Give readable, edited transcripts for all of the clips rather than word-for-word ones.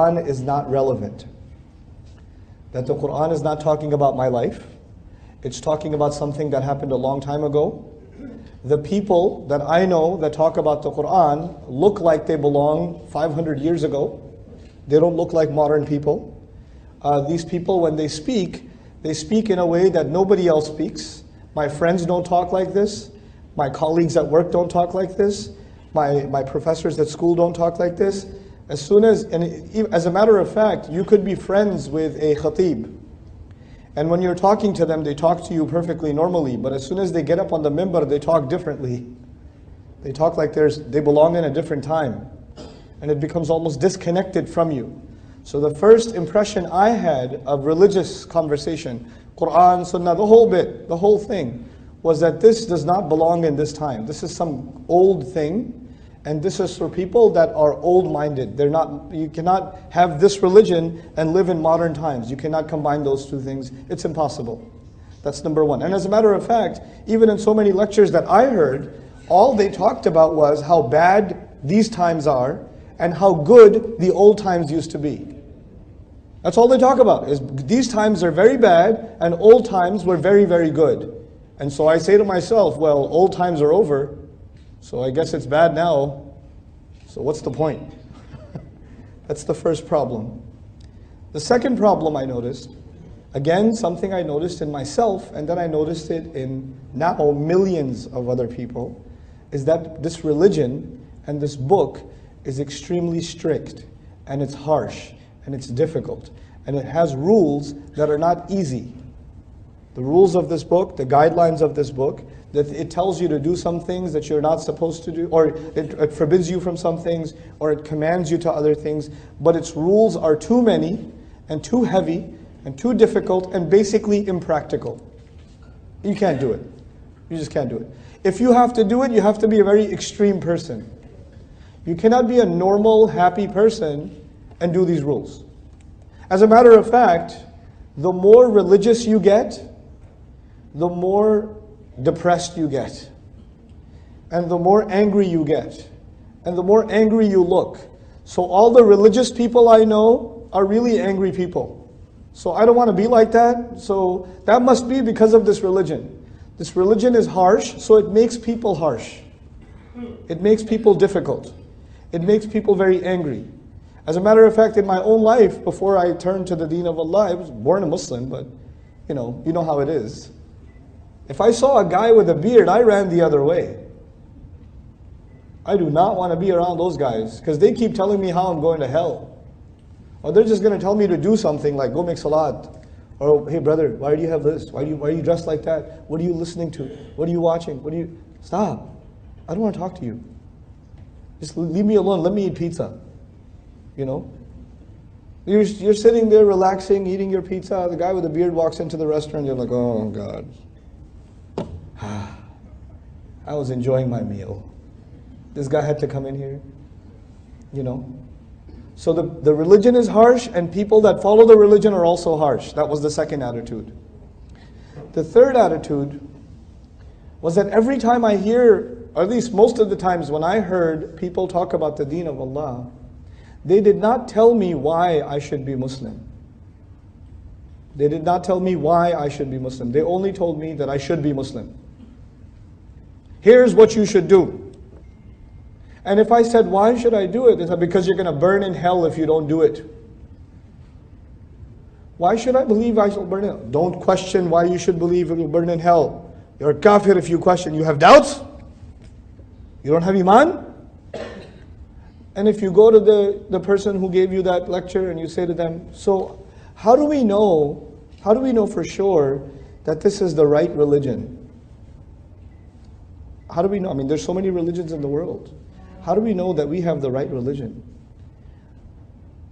Quran is not relevant. That the Quran is not talking about my life. It's talking about something that happened a long time ago. The people that I know that talk about the Quran look like they belong 500 years ago. They don't look like modern people. These people, when they speak in a way that nobody else speaks. My friends don't talk like this. My colleagues at work don't talk like this. My professors at school don't talk like this. As a matter of fact, you could be friends with a khatib. And when you're talking to them, they talk to you perfectly normally. But as soon as they get up on the mimbar, they talk differently. They talk like they belong in a different time. And it becomes almost disconnected from you. So the first impression I had of religious conversation, Quran, Sunnah, the whole bit, the whole thing, was that this does not belong in this time. This is some old thing. And this is for people that are old-minded. You cannot have this religion and live in modern times. You cannot combine those two things. It's impossible. That's number one. And as a matter of fact, even in so many lectures that I heard, all they talked about was how bad these times are and how good the old times used to be. That's all they talk about, is these times are very bad and old times were very, very good. And so I say to myself, well, old times are over. So I guess it's bad now, so what's the point? That's the first problem. The second problem I noticed, again, something I noticed in myself, and then I noticed it in now millions of other people, is that this religion and this book is extremely strict, and it's harsh, and it's difficult, and it has rules that are not easy. The rules of this book, the guidelines of this book, that it tells you to do some things that you're not supposed to do, or it forbids you from some things, or it commands you to other things, but its rules are too many, and too heavy, and too difficult, and basically impractical. You can't do it. You just can't do it. If you have to do it, you have to be a very extreme person. You cannot be a normal, happy person and do these rules. As a matter of fact, the more religious you get, the more depressed you get, and the more angry you get, and the more angry you look. So all the religious people I know are really angry people. So I don't want to be like that. So that must be because of this religion. This religion is harsh, so it makes people harsh. It makes people difficult. It makes people very angry. As a matter of fact, in my own life, before I turned to the deen of Allah, I was born a Muslim, but you know how it is. If I saw a guy with a beard, I ran the other way. I do not want to be around those guys, because they keep telling me how I'm going to hell. Or they're just going to tell me to do something like go make salat. Or, hey brother, why do you have this? Why are you dressed like that? What are you listening to? What are you watching? Stop. I don't want to talk to you. Just leave me alone. Let me eat pizza. You're sitting there relaxing, eating your pizza. The guy with the beard walks into the restaurant. You're like, oh God. I was enjoying my meal. This guy had to come in here. So the religion is harsh, and people that follow the religion are also harsh. That was the second attitude. The third attitude was that every time I hear, or at least most of the times when I heard people talk about the deen of Allah, they did not tell me why I should be Muslim. They did not tell me why I should be Muslim. They only told me that I should be Muslim. Here's what you should do. And if I said, why should I do it? They said, because you're going to burn in hell if you don't do it. Why should I believe I shall burn in hell? Don't question why you should believe it will burn in hell. You're a kafir if you question. You have doubts? You don't have iman? And if you go to the person who gave you that lecture and you say to them, so how do we know for sure that this is the right religion? How do we know? I mean, there's so many religions in the world. How do we know that we have the right religion?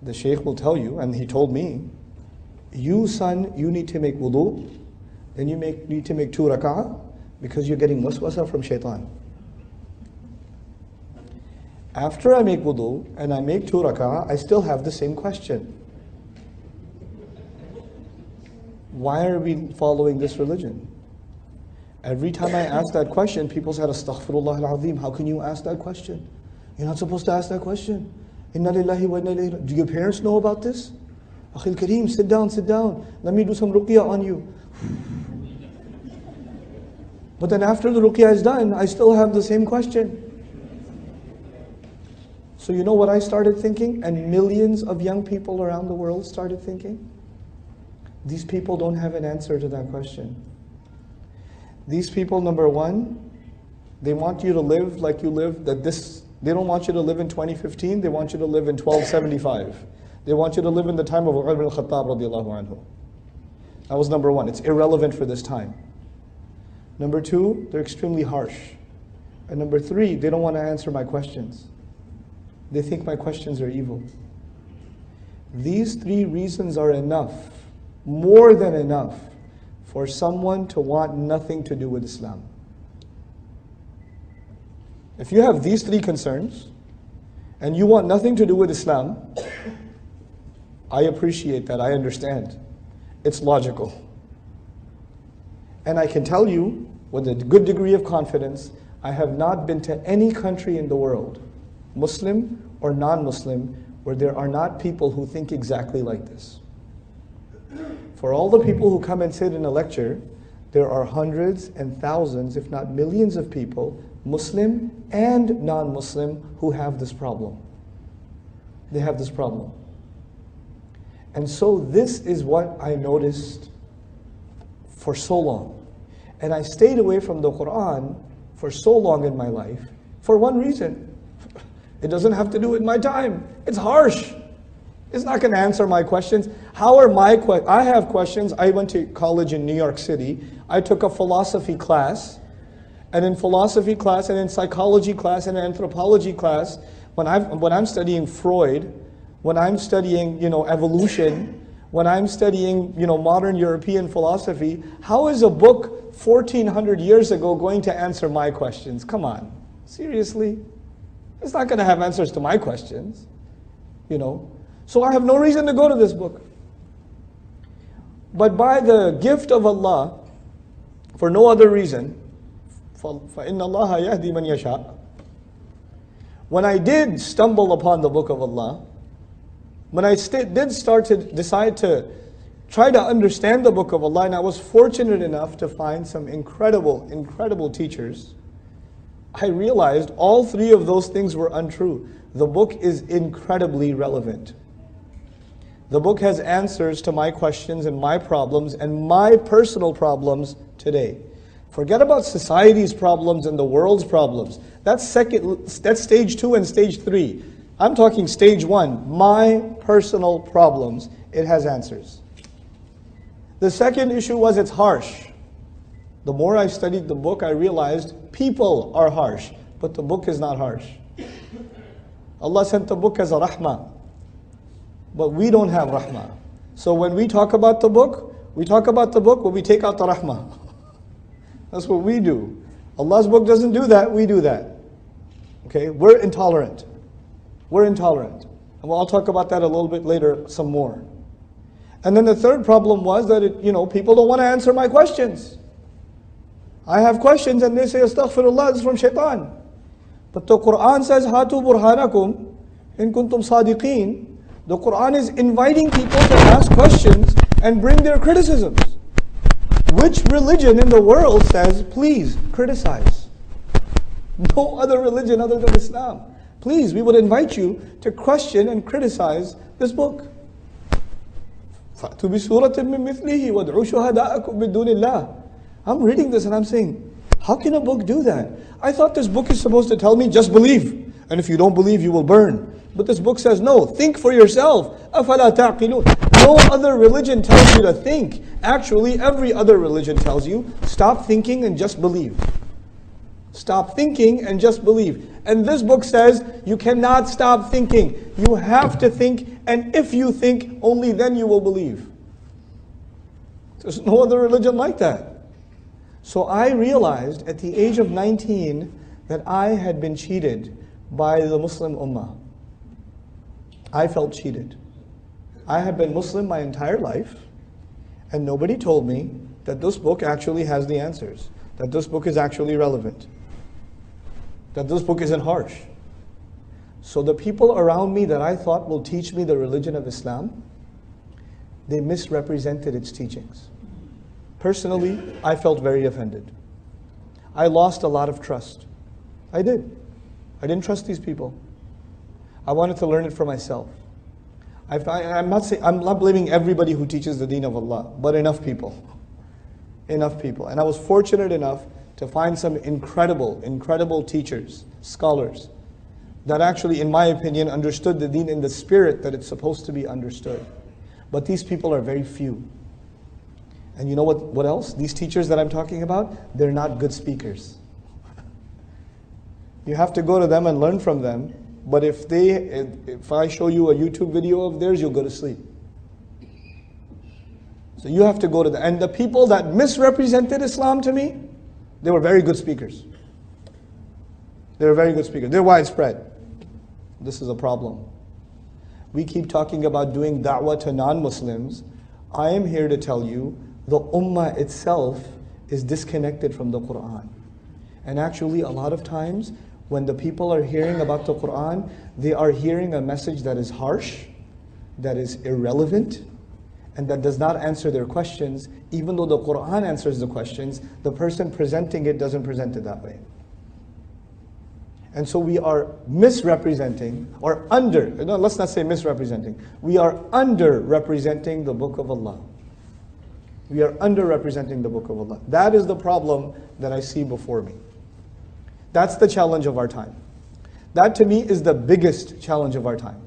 The Shaykh will tell you, and he told me, you son, you need to make wudu, then you need to make 2 rak'ah, because you're getting waswasa from shaitan. After I make wudu and I make 2 rak'ah, I still have the same question. Why are we following this religion? Every time I ask that question, people said, Astaghfirullah al-Azim, how can you ask that question? You're not supposed to ask that question. Inna lillahi wa inna ilayhi raji'un. Do your parents know about this? Akhil Kareem, sit down, sit down. Let me do some ruqyah on you. But then after the ruqyah is done, I still have the same question. So you know what I started thinking? And millions of young people around the world started thinking? These people don't have an answer to that question. These people, number one, they want you to live like you live, they don't want you to live in 2015, they want you to live in 1275. They want you to live in the time of Umar ibn al-Khattab radiallahu anhu. That was number one. It's irrelevant for this time. Number two, they're extremely harsh. And number three, they don't want to answer my questions. They think my questions are evil. These three reasons are enough, more than enough, for someone to want nothing to do with Islam. If you have these three concerns, and you want nothing to do with Islam, I appreciate that, I understand. It's logical. And I can tell you, with a good degree of confidence, I have not been to any country in the world, Muslim or non-Muslim, where there are not people who think exactly like this. For all the people who come and sit in a lecture, there are hundreds and thousands, if not millions of people, Muslim and non-Muslim, who have this problem. They have this problem. And so this is what I noticed for so long. And I stayed away from the Quran for so long in my life for one reason. It doesn't have to do with my time. It's harsh. It's not going to answer my questions. How are my questions? I have questions. I went to college in New York City. I took a philosophy class. And in philosophy class, and in psychology class, and in anthropology class, when I'm studying Freud, when I'm studying, evolution, when I'm studying, modern European philosophy, how is a book 1400 years ago going to answer my questions? Come on, seriously? It's not going to have answers to my questions, So I have no reason to go to this book. But by the gift of Allah, for no other reason, فَإِنَّ اللَّهَ يَهْدِي مَنْ يَشَاءُ. When I did stumble upon the book of Allah, when I did start to decide to try to understand the book of Allah, and I was fortunate enough to find some incredible, incredible teachers, I realized all three of those things were untrue. The book is incredibly relevant. The book has answers to my questions and my problems and my personal problems today. Forget about society's problems and the world's problems. That's stage 2 and stage 3. I'm talking stage 1, my personal problems. It has answers. The second issue was it's harsh. The more I studied the book, I realized people are harsh, but the book is not harsh. Allah sent the book as a rahmah, but we don't have rahmah. So when we talk about the book, but we take out the rahmah. That's what we do. Allah's book doesn't do that, we do that. Okay, we're intolerant. We're intolerant. And I'll talk about that a little bit later, some more. And then the third problem was that people don't want to answer my questions. I have questions and they say, astaghfirullah, this is from shaitan. But the Quran says, Hatu burhanakum in kuntum sadiqeen. The Quran is inviting people to ask questions and bring their criticisms. Which religion in the world says, please, criticize? No other religion other than Islam. Please, we would invite you to question and criticize this book. فَأْتُوا بِسُورَةٍ مِّن مِثْلِهِ وَادْعُوا شُهَدَاءَكُمْ مِن دُونِ اللَّهِ. I'm reading this and I'm saying, how can a book do that? I thought this book is supposed to tell me, just believe. And if you don't believe, you will burn. But this book says, no, think for yourself. أَفَلَا تَعْقِلُونَ. No other religion tells you to think. Actually, every other religion tells you, stop thinking and just believe. Stop thinking and just believe. And this book says, you cannot stop thinking. You have to think, and if you think, only then you will believe. There's no other religion like that. So I realized at the age of 19 that I had been cheated by the Muslim Ummah. I felt cheated. I have been Muslim my entire life, and nobody told me that this book actually has the answers, that this book is actually relevant, that this book isn't harsh. So the people around me that I thought will teach me the religion of Islam, they misrepresented its teachings. Personally, I felt very offended. I lost a lot of trust. I did. I didn't trust these people. I wanted to learn it for myself. I'm not blaming everybody who teaches the deen of Allah, but enough people. Enough people. And I was fortunate enough to find some incredible teachers, scholars, that actually, in my opinion, understood the deen in the spirit that it's supposed to be understood. But these people are very few. And you know what else? These teachers that I'm talking about, they're not good speakers. You have to go to them and learn from them. But if I show you a YouTube video of theirs, you'll go to sleep. So you have to go to them. And the people that misrepresented Islam to me, they were very good speakers. They were very good speakers. They're widespread. This is a problem. We keep talking about doing da'wah to non-Muslims. I am here to tell you, the ummah itself is disconnected from the Quran. And actually, a lot of times, when the people are hearing about the Quran, they are hearing a message that is harsh, that is irrelevant, and that does not answer their questions. Even though the Quran answers the questions, the person presenting it doesn't present it that way. And so we are misrepresenting, or let's not say misrepresenting. We are underrepresenting the Book of Allah. We are underrepresenting the Book of Allah. That is the problem that I see before me. That's the challenge of our time. That to me is the biggest challenge of our time.